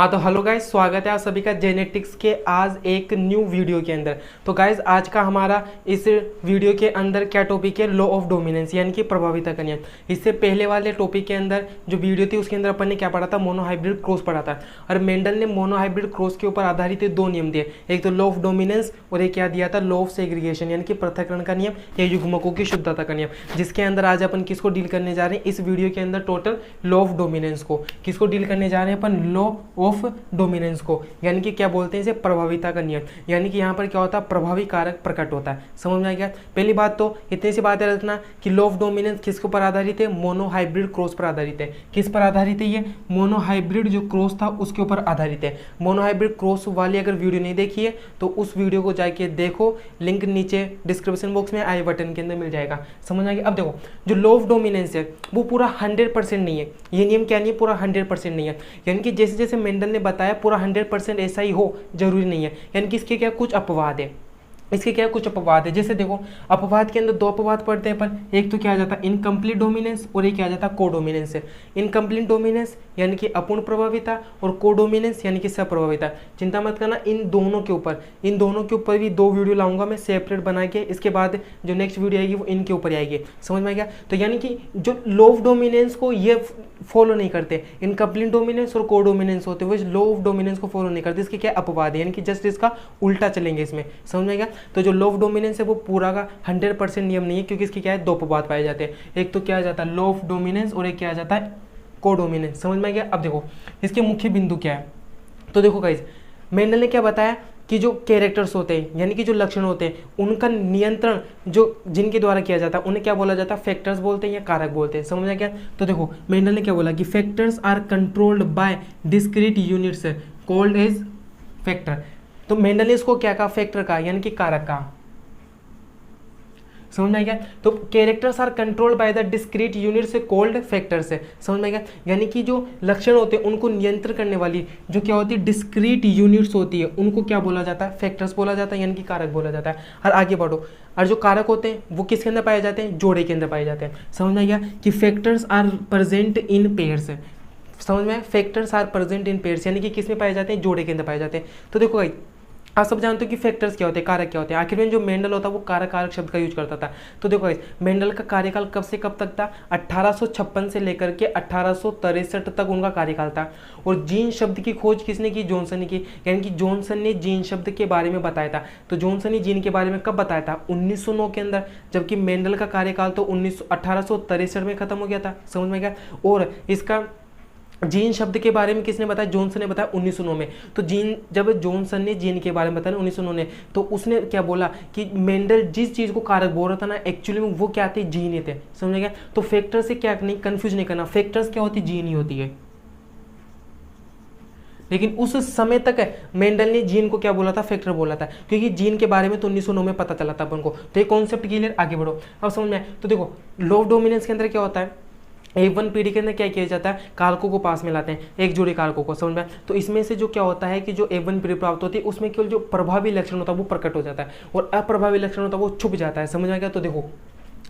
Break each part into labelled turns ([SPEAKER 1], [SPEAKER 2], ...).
[SPEAKER 1] हाँ तो hello guys, स्वागत है आप सभी का जेनेटिक्स के आज एक न्यू वीडियो के अंदर। तो गाइस आज का हमारा इस वीडियो के अंदर क्या टॉपिक है, लॉ ऑफ डोमिनेंस यानी कि प्रभाविता का नियम। इससे पहले वाले टॉपिक के अंदर जो वीडियो थी उसके अंदर अपन ने क्या पढ़ा था, मोनोहाइब्रिड क्रॉस पढ़ा था। और मेंडल ने मोनोहाइब्रिड क्रॉस के ऊपर आधारित दो नियम दिए, एक तो लॉ ऑफ डोमिनेंस और एक क्या दिया था, लॉ ऑफ सेग्रीगेशन यानी कि पृथक्करण का नियम या युग्मकों की शुद्धता का नियम। जिसके अंदर आज अपन किसको डील करने जा रहे हैं इस वीडियो के अंदर, टोटल लॉ ऑफ डोमिनेंस को किसको डील करने जा रहे हैं अपन, लॉ ऑफ डोमिनेंस को, यानी कि क्या बोलते हैं इसे, प्रभाविता का नियम। यानी कि यहाँ पर क्या होता है, प्रभावी कारक प्रकट होता है। समझ में आ गया। पहली बात तो इतनी सी बात है रखना कि लॉ ऑफ डोमिनेंस किसके ऊपर आधारित है, मोनोहाइब्रिड क्रॉस पर आधारित है। किस पर आधारित है ये, मोनोहाइब्रिड जो क्रॉस था उसके ऊपर आधारित है। मोनोहाइब्रिड क्रॉस वाली अगर वीडियो नहीं देखी है तो उस वीडियो को जाके देखो, लिंक नीचे डिस्क्रिप्शन बॉक्स में आई बटन के अंदर मिल जाएगा। समझ आ गया। अब देखो जो लॉ ऑफ डोमिनेंस है वो पूरा 100% नहीं है, ये नियम क्या नहीं है, पूरा 100% नहीं है। यानी कि जैसे जैसे मेंडल ने बताया पूरा 100% ऐसा ही हो जरूरी नहीं है। यानी कि इसके क्या कुछ अपवाद है, इसके क्या कुछ अपवाद है। जैसे देखो अपवाद के अंदर दो अपवाद पढ़ते हैं अपन, एक तो क्या आ जाता है इनकम्प्लीट डोमिनेंस और एक क्या आ जाता है कोडोमिनेंस है। इनकम्प्लीट डोमिनेंस यानी कि अपूर्ण प्रभाविता और कोडोमिनेंस यानी कि सप्रभाविता। चिंता मत करना, इन दोनों के ऊपर भी दो वीडियो लाऊंगा मैं सेपरेट बना के। इसके बाद जो नेक्स्ट वीडियो आएगी वो इनके ऊपर आएगी। समझ में आ गया। तो यानी कि जो लॉ ऑफ डोमिनेंस को ये फॉलो नहीं करते, इनकम्प्लीट डोमिनेंस और कोडोमिनेंस होते हुए लॉ ऑफ डोमिनेंस को फॉलो नहीं करते, इसके क्या अपवाद है, यानी कि जस्ट इसका उल्टा चलेंगे इसमें। समझ में आ गया। तो जो लॉ ऑफ डोमिनेंस है वो पूरा का 100% नियम नहीं है, क्योंकि इसके क्या है, दो अपवाद पाए जाते हैं। एक तो क्या आ जाता है लॉ ऑफ डोमिनेंस और एक क्या आ जाता है कोडोमिनेंस। समझ में आ गया। अब देखो इसके मुख्य बिंदु क्या है। तो देखो गाइस मेंडल ने क्या बताया कि जो कैरेक्टर्स होते हैं यानी कि जो लक्षण होते हैं उनका नियंत्रण जो जिनके द्वारा किया जाता है उन्हें क्या बोला जाता है, फैक्टर्स बोलते हैं या कारक बोलते हैं। समझ में आ गया। तो देखो मेंडल ने क्या बोला कि factors are controlled by discrete units called as factor. तो मेंडल ने इसको क्या कहा, फैक्टर का यानी कि कारक का। समझ में आ गया। तो characters are controlled by the discrete unit से कॉल्ड फैक्टर्स है। समझ में आ गया। यानी कि जो लक्षण होते हैं उनको नियंत्रण करने वाली जो क्या होती है, डिस्क्रीट यूनिट्स होती है, उनको क्या बोला जाता है, फैक्टर्स बोला जाता है यानी कि कारक बोला जाता है। और आगे बढ़ो, और जो कारक होते हैं वो किसके अंदर पाए जाते हैं, जोड़े के अंदर पाए जाते हैं। समझ में आ गया कि factors are present in pairs. समझ में, factors are present in pairs यानी कि किस में पाए जाते हैं, जोड़े के अंदर पाए जाते हैं। तो देखो भाई आप सब जानते हो कि फैक्टर्स क्या होते हैं, कारक क्या होते हैं। आखिर में जो मेंडल होता है वो कारक कारक शब्द का यूज करता था। तो देखो गाइस मेंडल का कार्यकाल कब से कब तक था, 1856 से लेकर के 1863 तक उनका कार्यकाल था। और जीन शब्द की खोज किसने की, जॉनसन ने की। यानी कि जॉनसन ने जीन शब्द के बारे में बताया था। तो जॉनसन ने जीन के बारे में कब बताया था, 1909 के अंदर, जबकि मेंडल का कार्यकाल तो 1863 में खत्म हो गया था। समझ में गया। और इसका जीन शब्द के बारे में किसने बताया, जॉनसन ने बताया 1909 में। तो जीन, जब जॉनसन ने जीन के बारे में बताया 1909 ने, तो उसने क्या बोला कि मेंडल जिस चीज को कारक बोल रहा था ना एक्चुअली में वो क्या थे, जीन ही थे। समझ गया। तो फैक्टर से क्या नहीं कंफ्यूज नहीं करना, फैक्टर्स क्या होती, जीन ही होती है। लेकिन उस समय तक मेंडल ने जीन को क्या बोला था, फैक्टर बोला था, क्योंकि जीन के बारे में तो 1909 में पता चला था अपन को। तो ये कॉन्सेप्ट क्लियर, आगे बढ़ो। अब समझ में। तो देखो लॉ ऑफ डोमिनेंस के अंदर क्या होता है, A1 पीढ़ी के अंदर क्या किया जाता है, कारकों को पास में लाते हैं, एक जोड़ी कारकों को। समझ में। तो इसमें से जो क्या होता है कि जो A1 पीढ़ी प्राप्त होती है उसमें केवल जो प्रभावी लक्षण होता है वो प्रकट हो जाता है और अप्रभावी लक्षण होता है वो छुप जाता है। समझ में आ गया। तो देखो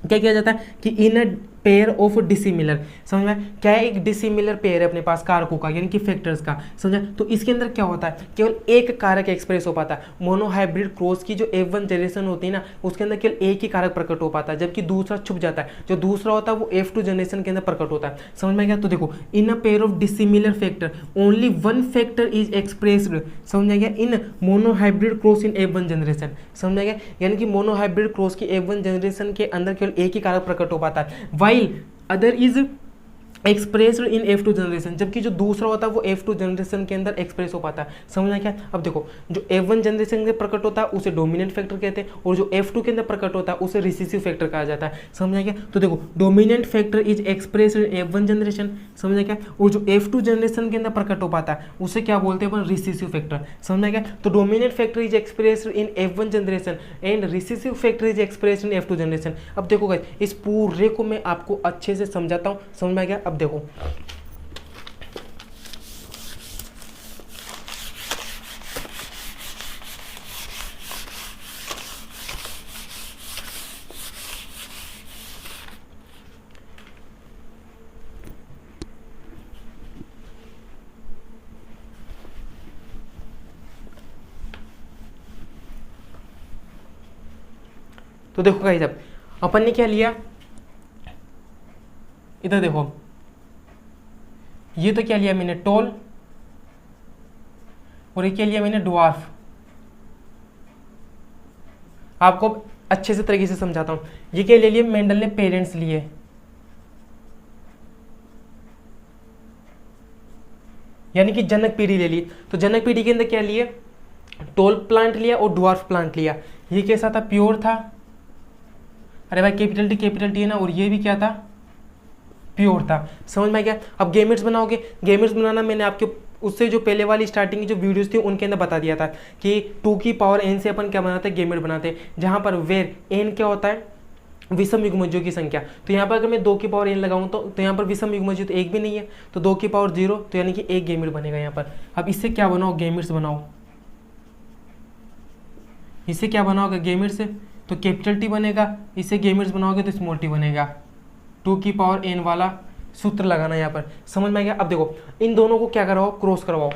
[SPEAKER 1] क्या किया जाता है कि इन अ पेयर ऑफ डिसिमिलर, समझ में क्या है, एक डिसिमिलर पेयर है अपने पास कारकों का यानी कि फैक्टर्स का। समझा। तो इसके अंदर क्या होता है, केवल एक कारक एक्सप्रेस हो पाता है। मोनोहाइब्रिड क्रॉस की जो F1 जनरेशन होती है ना उसके अंदर केवल एक ही कारक प्रकट हो पाता है, जबकि दूसरा छुप जाता है। जो दूसरा होता है वो F2 जनरेशन के अंदर प्रकट होता है। समझ में गया। तो देखो in a pair of dissimilar factor only one factor is expressed, समझ में गया, in monohybrid cross in F1 generation. समझ में गया। यानी कि मोनोहाइब्रिड क्रॉस की F1 जनरेशन के अंदर केवल एक ही कारक प्रकट हो पाता है, while other is expressed in F2 generation, जबकि जो दूसरा होता है वो F2 जनरेशन के अंदर एक्सप्रेस हो पाता है। समझना क्या। अब देखो जो F1 जनरेशन के प्रकट होता है उसे डोमिनेंट फैक्टर कहते हैं और जो F2 के अंदर प्रकट होता है उसे रिसेसिव फैक्टर कहा जाता है। समझना क्या। तो देखो dominant factor is expressed in F1 generation, समझना क्या, और जो F2 जनरेशन के अंदर प्रकट हो पाता है उसे क्या बोलते हैं अपन, रिसेसिव फैक्टर। समझना क्या। तो dominant factor is expressed in F1 generation and recessive factor is expressed in F2 generation. अब देखो गाइस इस पूरे को मैं आपको अच्छे से समझाता हूँ। समझ में आ गया। अब देखो तो देखो गाइस अब अपन ने क्या लिया, इधर देखो, ये तो क्या लिया मैंने टॉल, और ये क्या लिया मैंने ड्वार्फ। आपको अच्छे से तरीके से समझाता हूं। ये क्या ले लिए मेंडल ने, पेरेंट्स लिए, यानी कि जनक पीढ़ी ले ली। तो जनक पीढ़ी के अंदर क्या लिए, टॉल प्लांट लिया और ड्वार्फ प्लांट लिया। ये कैसा था, प्योर था। अरे भाई कैपिटल टी है ना, और ये भी क्या था, प्योर था। समझ में आ गया। अब गेमेट्स बनाओगे, गेमेट्स बनाना मैंने आपके उससे जो पहले वाली स्टार्टिंग की जो वीडियोस थी उनके अंदर बता दिया था कि 2 की पावर n से अपन क्या बनाते हैं, गेमेट बनाते हैं, जहां पर वेर n क्या होता है, विषम युग्मजों की संख्या। तो यहाँ पर अगर मैं 2 की पावर n लगाऊं तो यहाँ पर विषम युग्मज तो एक भी नहीं है, तो 2 की पावर 0, तो यानी कि एक गेमेट बनेगा यहाँ पर। अब इससे क्या बनाओ, गेमेट्स बनाओ। इससे क्या बनाओगे, गेमेट्स से, तो कैपिटल टी बनेगा। इससे गेमेट्स बनाओगे तो स्मॉल टी बनेगा। 2 की पावर n वाला सूत्र लगाना यहाँ पर। समझ में आ गया। अब देखो इन दोनों को क्या करवाओ, क्रॉस करवाओ।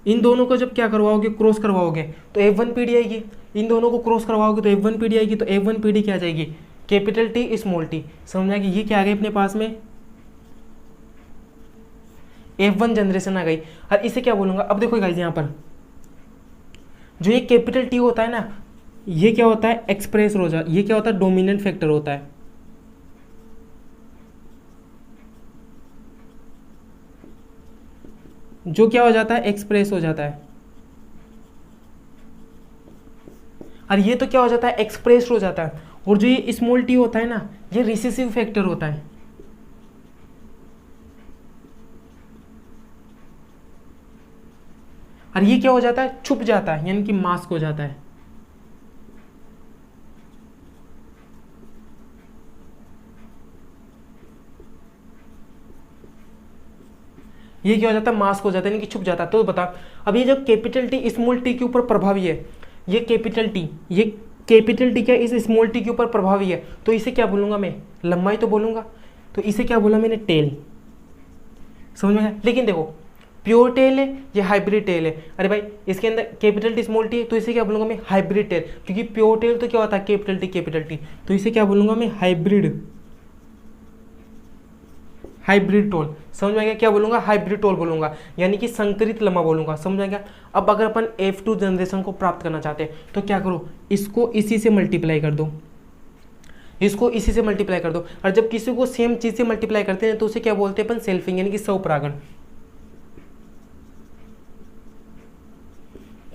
[SPEAKER 1] इन दोनों को जब क्या करवाओगे, क्रॉस करवाओगे, तो F1 पीढ़ी आएगी। इन दोनों को क्रॉस करवाओगे तो F1 पीढ़ी आएगी। तो F1 पीढ़ी क्या आ जाएगी, कैपिटल टी स्मॉल टी। समझ में आ गई। ये क्या आ गई अपने पास में, F1 जनरेशन आ गई। और इसे क्या बोलूंगा, अब देखो गाइस यहाँ पर जो ये कैपिटल टी होता है ना, ये क्या होता है, एक्सप्रेस हो जाता, ये क्या होता है, डोमिनेंट फैक्टर होता है। जो क्या हो जाता है, एक्सप्रेस हो जाता है। और ये तो क्या हो जाता है, एक्सप्रेस हो जाता है। और जो ये स्मॉल टी होता है ना, ये रिसेसिव फैक्टर होता है। और ये क्या हो जाता है, छुप जाता है, यानी कि मास्क हो जाता है। ये क्या हो जाता है, मास्क हो जाता है, यानी कि छुप जाता है। तो बता, अब ये जो कैपिटल टी स्मॉल टी के ऊपर प्रभावी है, ये कैपिटल टी क्या इस स्मॉल टी के ऊपर प्रभावी है, तो इसे क्या बोलूंगा मैं, लंबाई तो बोलूंगा। तो इसे क्या बोला मैंने, टेल। समझ में आया। लेकिन देखो प्योर टेल है या हाइब्रिड टेल है, अरे भाई इसके अंदर कैपिटल टी स्मॉल टी है, तो इसे क्या बोलूंगा मैं, हाइब्रिड टेल। क्योंकि प्योर टेल तो क्या होता है, कैपिटल टी, तो इसे क्या बोलूंगा मैं, हाइब्रिड टोल। समझ में आ गया। क्या बोलूंगा, हाइब्रिड टोल बोलूंगा, यानी कि संकरित लंबा बोलूंगा। समझ में आ गया। अब अगर अपन F2 जनरेशन को प्राप्त करना चाहते हैं तो क्या करो, इसको इसी से मल्टीप्लाई कर दो, इसको इसी से मल्टीप्लाई कर दो। और जब किसी को सेम चीज से मल्टीप्लाई करते हैं तो उसे क्या बोलते हैं अपन, सेल्फिंग, यानी कि स्वपरागण।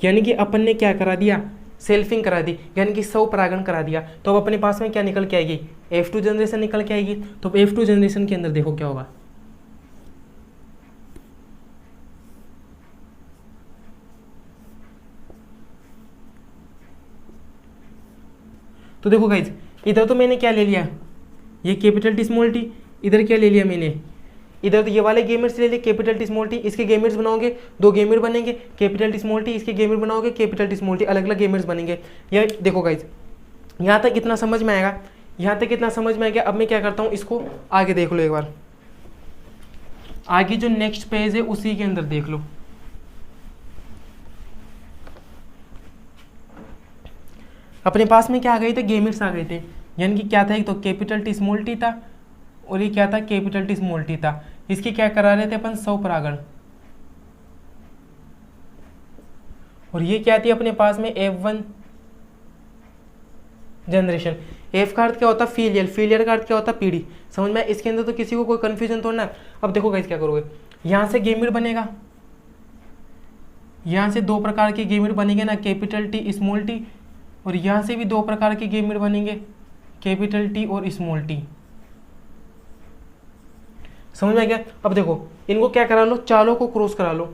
[SPEAKER 1] यानी कि अपन ने क्या करा दिया, सेल्फिंग करा दी, यानी कि स्वपरागण करा दिया। तो अब अपने पास में क्या निकल के आएगी, F2 जनरेशन निकल के आएगी। तो F2 जनरेशन के अंदर देखो क्या होगा, तो देखो गाइज इधर तो मैंने क्या ले लिया, ये कैपिटल टी स्मॉल टी, इधर क्या ले लिया मैंने, इधर तो ये वाले गेमेट्स ले लिए, कैपिटल टी स्मॉल टी। इसके गेमेट्स बनाओगे, 2 गेमेट बनेंगे, कैपिटल टी स्मॉल टी। इसके गेमेट बनाओगे, कैपिटल टी स्मॉल टी, अलग अलग गेमेट्स बनेंगे। ये देखो गाइज यहाँ तक कितना समझ में आएगा, यहाँ तक कितना समझ में आ गया। अब मैं क्या करता हूँ, इसको आगे देख लो एक बार, आगे जो नेक्स्ट पेज है उसी के अंदर देख लो। अपने पास में क्या आ गए थे, गेमेट्स आ गए थे, यानी कि क्या था, एक तो कैपिटल टी स्मॉल टी था और ये क्या था, कैपिटल टी स्मॉल टी था। इसके क्या करा रहे थे अपन, स्वपरागण। और ये क्या थी अपने पास में, F1 जनरेशन। F का अर्थ क्या होता है, फीलियर का अर्थ क्या होता है, पीढ़ी। समझ में, इसके अंदर तो किसी को कोई कंफ्यूजन तो ना। अब देखो गाइस क्या करोगे, यहां से गेमेट बनेगा, यहां से 2 प्रकार के गेमेट बनेंगे ना, कैपिटल टी स्मॉल टी, और यहां से भी 2 प्रकार के गेमेट बनेंगे, कैपिटल टी और स्मॉल टी। समझ में आ गया। अब देखो इनको क्या करा लो, चालों को क्रॉस करा लो।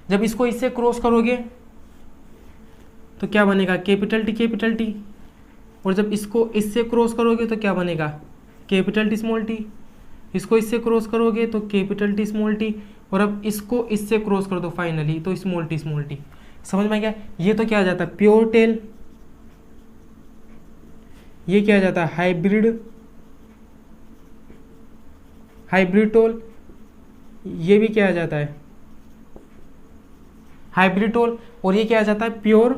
[SPEAKER 1] जब इसको इससे क्रॉस करोगे तो क्या बनेगा, कैपिटल टी, और जब इसको इससे क्रॉस करोगे तो क्या बनेगा, कैपिटल टी स्मॉल टी। इसको इससे क्रॉस करोगे तो कैपिटल टी स्मॉल टी, और अब इसको इससे क्रॉस कर दो फाइनली तो स्मॉल टी। समझ में आ गया। ये तो क्या आ जाता है, प्योर टेल। ये क्या आ जाता है, हाइब्रिड टोल। ये भी क्या आ जाता है, हाइब्रिड टोल। और ये क्या आ जाता है, प्योर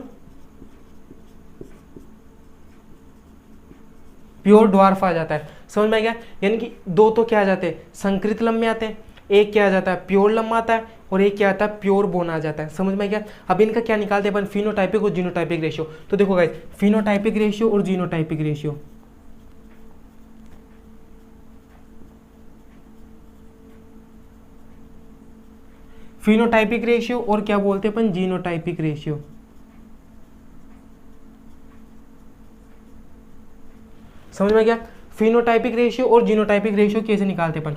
[SPEAKER 1] प्योर ड्वार्फ आ जाता है। समझ में आ गया? यानी कि दो तो क्या आ जाते हैं, संकृत लम्बे आते हैं, एक क्या आ जाता है, प्योर लम्बा आता है, और एक क्या आता है, प्योर बोन आ जाता है। समझ में आ गया? अब इनका क्या निकालते हैं अपन, फिनोटाइपिक और जीनोटाइपिक रेशियो। तो देखो गाइस, फिनोटाइपिक रेशियो और जीनोटाइपिक रेशियो, फिनोटाइपिक रेशियो और क्या बोलते हैं अपन, जीनोटाइपिक रेशियो। समझ में गया? फिनोटाइपिक रेशियो और जीनोटाइपिक रेशियो कैसे निकालते अपन,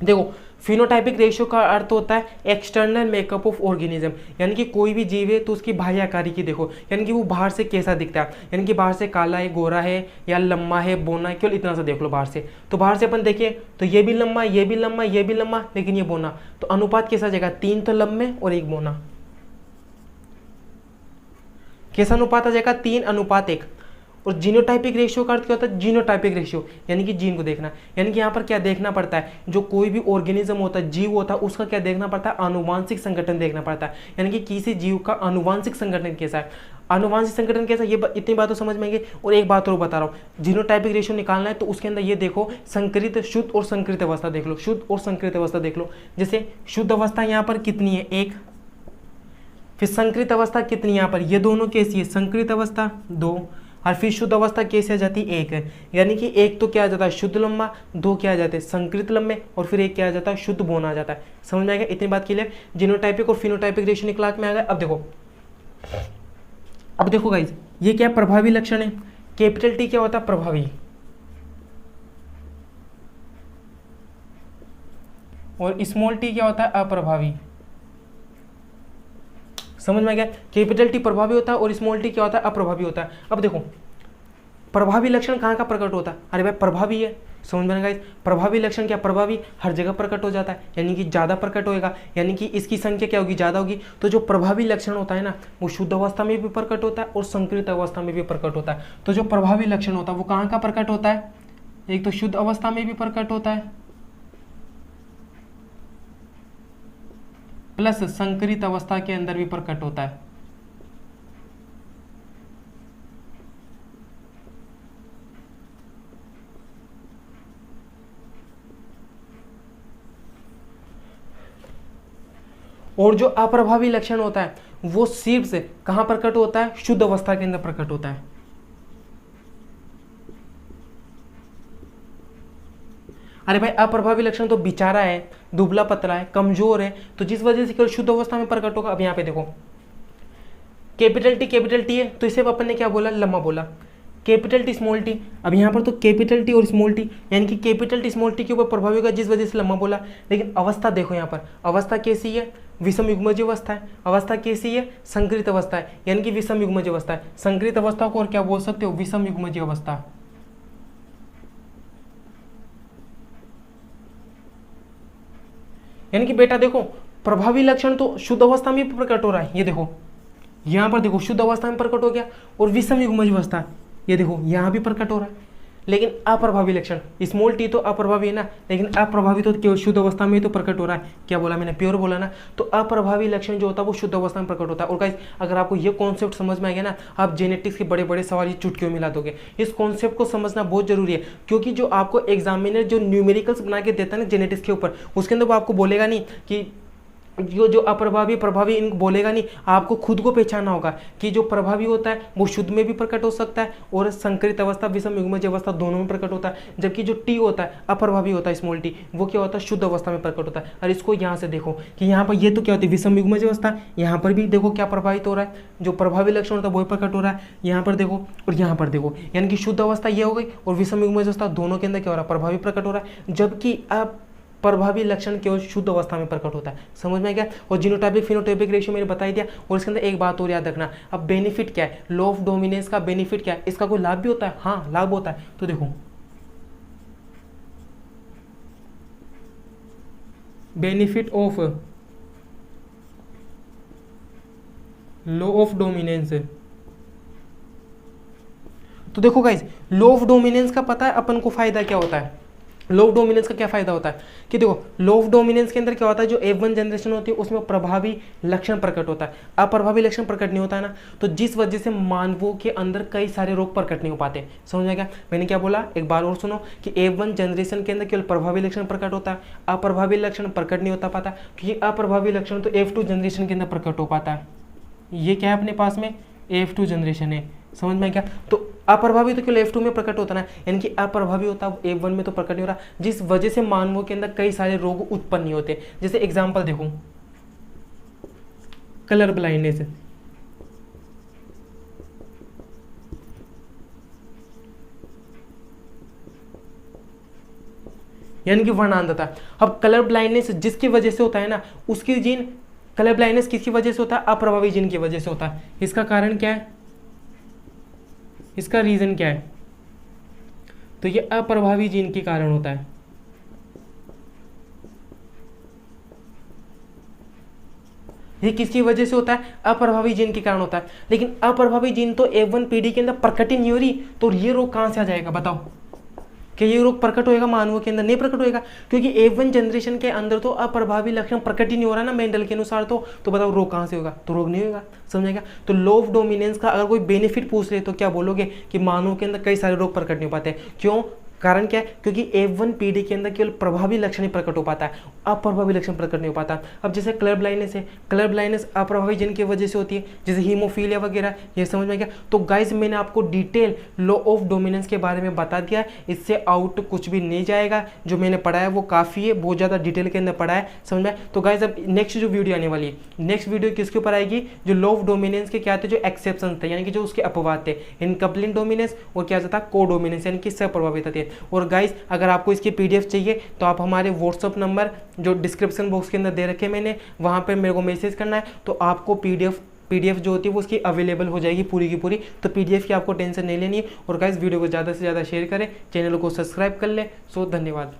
[SPEAKER 1] देखो फिनोटाइपिक रेशियो का अर्थ होता है एक्सटर्नल मेकअप ऑफ ऑर्गेनिज्म, यानी कि कोई भी जीव है तो उसकी बाह्य आकारी की देखो, यानी कि वो बाहर से कैसा दिखता है, यानी कि बाहर से काला है, गोरा है, या लम्बा है, बोना है, केवल इतना सा देख लो बाहर से। तो बाहर से अपन देखिए तो ये भी लम्बा, ये भी लम्बा, ये भी लम्बा, लेकिन ये बोना। तो अनुपात कैसा जाएगा, 3 तो लम्बे और 1 बोना। कैसा अनुपात आ जाएगा, 3:1। और जीनोटाइपिक रेशियो का अर्थ क्या होता है, जीनोटाइपिक रेशियो यानी कि जीन को देखना, यानी कि यहाँ पर क्या देखना पड़ता है, जो कोई भी ऑर्गेनिज्म होता है, जीव होता है, उसका क्या देखना पड़ता है, आनुवांशिक संगठन देखना पड़ता है, यानी कि किसी जीव का आनुवांशिक संगठन कैसा है। आनुवांशिक संगठन कैसा, ये इतनी बात तो समझ में आएगी। और एक बात और बता रहा हूँ, जीनोटाइपिक रेशियो निकालना है तो उसके अंदर ये देखो, संकरित, शुद्ध और संकरित अवस्था देख लो, शुद्ध और संकरित अवस्था देख लो। जैसे शुद्ध अवस्था यहाँ पर कितनी है, 1, फिर संकरित अवस्था कितनी यहाँ पर, ये दोनों कैसी है, संकरित अवस्था 2, और फिर शुद्ध अवस्था कैसे आ जाती है, 1 है। यानी कि एक तो क्या आ जाता है, शुद्ध लम्बा, 2 क्या आ जाते हैं, संकरित लम्बे, और फिर एक क्या आ जाता है, शुद्ध बोन आ जाता है। समझ में आएगा? इतनी बात क्लियर। जीनोटाइपिक और फिनोटाइपिक रेशियो निकला में आ गया। अब देखो गाइज, ये क्या प्रभावी लक्षण है, कैपिटल टी क्या होता है, प्रभावी, और स्मॉल टी क्या होता है, अप्रभावी। समझ में आ गया? कैपिटल टी प्रभावी होता है और स्मॉल टी क्या होता है, अप्रभावी होता है। अब देखो प्रभावी लक्षण कहाँ का प्रकट होता है, अरे भाई प्रभावी है। समझ में आएगा? प्रभावी लक्षण क्या, प्रभावी हर जगह प्रकट हो जाता है, यानी कि ज़्यादा प्रकट होएगा, यानी कि इसकी संख्या क्या होगी, ज़्यादा होगी। तो जो प्रभावी लक्षण होता है ना, वो शुद्ध अवस्था में भी प्रकट होता है और संकरित अवस्था में भी प्रकट होता है। तो जो प्रभावी लक्षण होता है वो कहाँ का प्रकट होता है, एक तो शुद्ध अवस्था में भी प्रकट होता है, प्लस संकरित अवस्था के अंदर भी प्रकट होता है। और जो अप्रभावी लक्षण होता है वो सिर्फ से कहां प्रकट होता है, शुद्ध अवस्था के अंदर प्रकट होता है। अरे भाई अप्रभावी लक्षण तो बेचारा है, दुबला पतला है, कमजोर है, तो जिस वजह से केवल शुद्ध अवस्था में प्रकट होगा। अब यहाँ पे देखो कैपिटल टी है तो इसे अपन ने क्या बोला, लम्बा बोला। कैपिटल टी स्मॉल टी, अब यहाँ पर तो कैपिटल टी और स्मॉल टी, यानी कि कैपिटल टी स्मॉल टी के ऊपर प्रभावी होगा जिस वजह से लम्बा बोला। लेकिन अवस्था देखो यहाँ पर, अवस्था कैसी है, विषम युग्मज अवस्था है। अवस्था कैसी है, संकरित अवस्था है, यानी कि विषम युग्मज अवस्था है। संकरित अवस्था को और क्या बोल सकते हो, विषम युग्मज अवस्था। यानी कि बेटा देखो प्रभावी लक्षण तो शुद्ध अवस्था में प्रकट हो रहा है, ये देखो यहाँ पर देखो शुद्ध अवस्था में प्रकट हो गया, और विषम युग्मज अवस्था ये देखो यहाँ भी प्रकट हो रहा है। लेकिन अप्रभावी लक्षण, स्मॉल टी तो अप्रभावी है ना, लेकिन अप्रभावी तो केवल शुद्ध अवस्था में तो प्रकट हो रहा है। क्या बोला मैंने, प्योर बोला ना। तो अप्रभावी लक्षण जो होता है वो शुद्ध अवस्था में प्रकट होता है। और गाइस अगर आपको ये कॉन्सेप्ट समझ में आ गया ना, आप जेनेटिक्स के बड़े बड़े सवाल चुटकियों में ला दोगे। इस कॉन्सेप्ट को समझना बहुत जरूरी है, क्योंकि जो आपको एग्जामिनर जो न्यूमेरिकल्स बना के देता है ना जेनेटिक्स के ऊपर, उसके अंदर वो आपको बोलेगा नहीं कि जो अप्रभावी प्रभावी इनको बोलेगा नहीं, आपको खुद को पहचानना होगा कि जो प्रभावी होता है वो शुद्ध में भी प्रकट हो सकता है और संकरित अवस्था विषम युग्मज अवस्था दोनों में प्रकट होता है। जबकि जो टी होता है अप्रभावी होता है स्मॉल टी, वो क्या होता है, शुद्ध अवस्था में प्रकट होता है। और इसको यहाँ से देखो कि यहाँ पर ये तो क्या होती है, विषम युग्मज अवस्था, यहाँ पर भी देखो क्या प्रभावित हो रहा है, जो प्रभावी लक्षण होता है वही प्रकट हो रहा है। यहाँ पर देखो और यहाँ पर देखो, यानी कि शुद्ध अवस्था ये हो गई और विषम युग्मज अवस्था दोनों के अंदर क्या हो रहा है, प्रभावी प्रकट हो रहा है। जबकि अब प्रभावी लक्षण केवल शुद्ध अवस्था में प्रकट होता है। समझ में गया? और जीनोटाइपिक फिनोटाइपिक रेशियो मैंने बता ही दिया। और इसके अंदर एक बात और याद रखना, अब बेनिफिट क्या है, लॉ ऑफ डोमिनेंस का बेनिफिट क्या है, इसका कोई लाभ भी होता है, हाँ लाभ होता है। तो देखो benefit of law of dominance. तो देखो गाइज लॉ ऑफ डोमिनेंस का पता है अपन को फायदा क्या होता है, लो ऑफ डोमिनेंस का क्या फायदा होता है कि देखो, लो ऑफ डोमिनेंस के अंदर क्या होता है, जो F1 जनरेशन होती है उसमें प्रभावी लक्षण प्रकट होता है, अप्रभावी लक्षण प्रकट नहीं होता है ना, तो जिस वजह से मानवों के अंदर कई सारे रोग प्रकट नहीं हो पाते। समझ में गया मैंने क्या बोला, एक बार और सुनो कि F1 जनरेशन के अंदर केवल प्रभावी लक्षण प्रकट होता है, अप्रभावी लक्षण प्रकट नहीं होता पाता, क्योंकि अप्रभावी लक्षण तो F2 जनरेशन के अंदर प्रकट हो पाता है। ये क्या है अपने पास में, F2 जनरेशन है। समझ में क्या, तो अप्रभावी तो केवल F2 में प्रकट होता ना, यानी कि अप्रभावी होता है F1 में तो प्रकट नहीं हो रहा, जिस वजह से मानवों के अंदर कई सारे रोग उत्पन्न नहीं होते। जैसे एग्जांपल देखो, कलर ब्लाइंडनेस, यानी कि वर्णांधता। अब कलर ब्लाइंडनेस जिसकी वजह से होता है ना, उसकी जीन, कलर ब्लाइंडनेस किसकी वजह से होता है, अप्रभावी जीन की वजह से होता है। इसका कारण क्या है, इसका रीजन क्या है, तो ये अप्रभावी जीन के कारण होता है। ये किसकी वजह से होता है, अप्रभावी जीन के कारण होता है। लेकिन अप्रभावी जीन तो F1 पीढ़ी के अंदर प्रकट ही नहीं हो रही, तो ये रोग कहां से आ जाएगा बताओ, कि ये रोग प्रकट होएगा मानवों के अंदर, नहीं प्रकट होएगा, क्योंकि F1 जनरेशन के अंदर तो अप्रभावी लक्षण प्रकट ही नहीं हो रहा ना मेंडल के अनुसार, तो बताओ रोग कहाँ से होगा, तो रोग नहीं होगा। समझेगा, तो लो ऑफ डोमिनेंस का अगर कोई बेनिफिट पूछ ले तो क्या बोलोगे कि मानवों के अंदर कई सारे रोग प्रकट नहीं हो पाते। क्यों, कारण क्या है, क्योंकि F1 पीढ़ी के अंदर केवल प्रभावी लक्षण ही प्रकट हो पाता है, अप्रभावी लक्षण प्रकट नहीं हो पाता। अब जैसे कलर ब्लाइंडनेस है, कलर ब्लाइंडनेस अप्रभावी जिन की वजह से होती है, जैसे हीमोफीलिया वगैरह, ये समझ में गया। तो गाइज मैंने आपको डिटेल लो ऑफ डोमिनेंस के बारे में बता दिया है, इससे आउट कुछ भी नहीं जाएगा, जो मैंने पढ़ा है वो काफ़ी है, बहुत ज़्यादा डिटेल के अंदर पढ़ा है, समझ में। तो गाइज अब नेक्स्ट जो वीडियो आने वाली है, नेक्स्ट वीडियो किसके ऊपर आएगी, जो लो ऑफ डोमिनेंस के क्या थे, जो एक्सेप्शन थे, यानी कि जो उसके अपवाद थे, इनकम्प्लीट डोमिनेंस और क्या था, को डोमिनेंस, यानी कि सप्रभाविता थे। और गाइज अगर आपको इसकी PDF चाहिए तो आप हमारे व्हाट्सअप नंबर जो डिस्क्रिप्शन बॉक्स के अंदर दे रखे मैंने, वहाँ पे मेरे को मैसेज करना है, तो आपको PDF जो होती है वो उसकी अवेलेबल हो जाएगी पूरी की पूरी। तो PDF की आपको टेंशन नहीं लेनी है। और गाइस वीडियो को ज़्यादा से ज़्यादा शेयर करें, चैनल को सब्सक्राइब कर ले। सो धन्यवाद।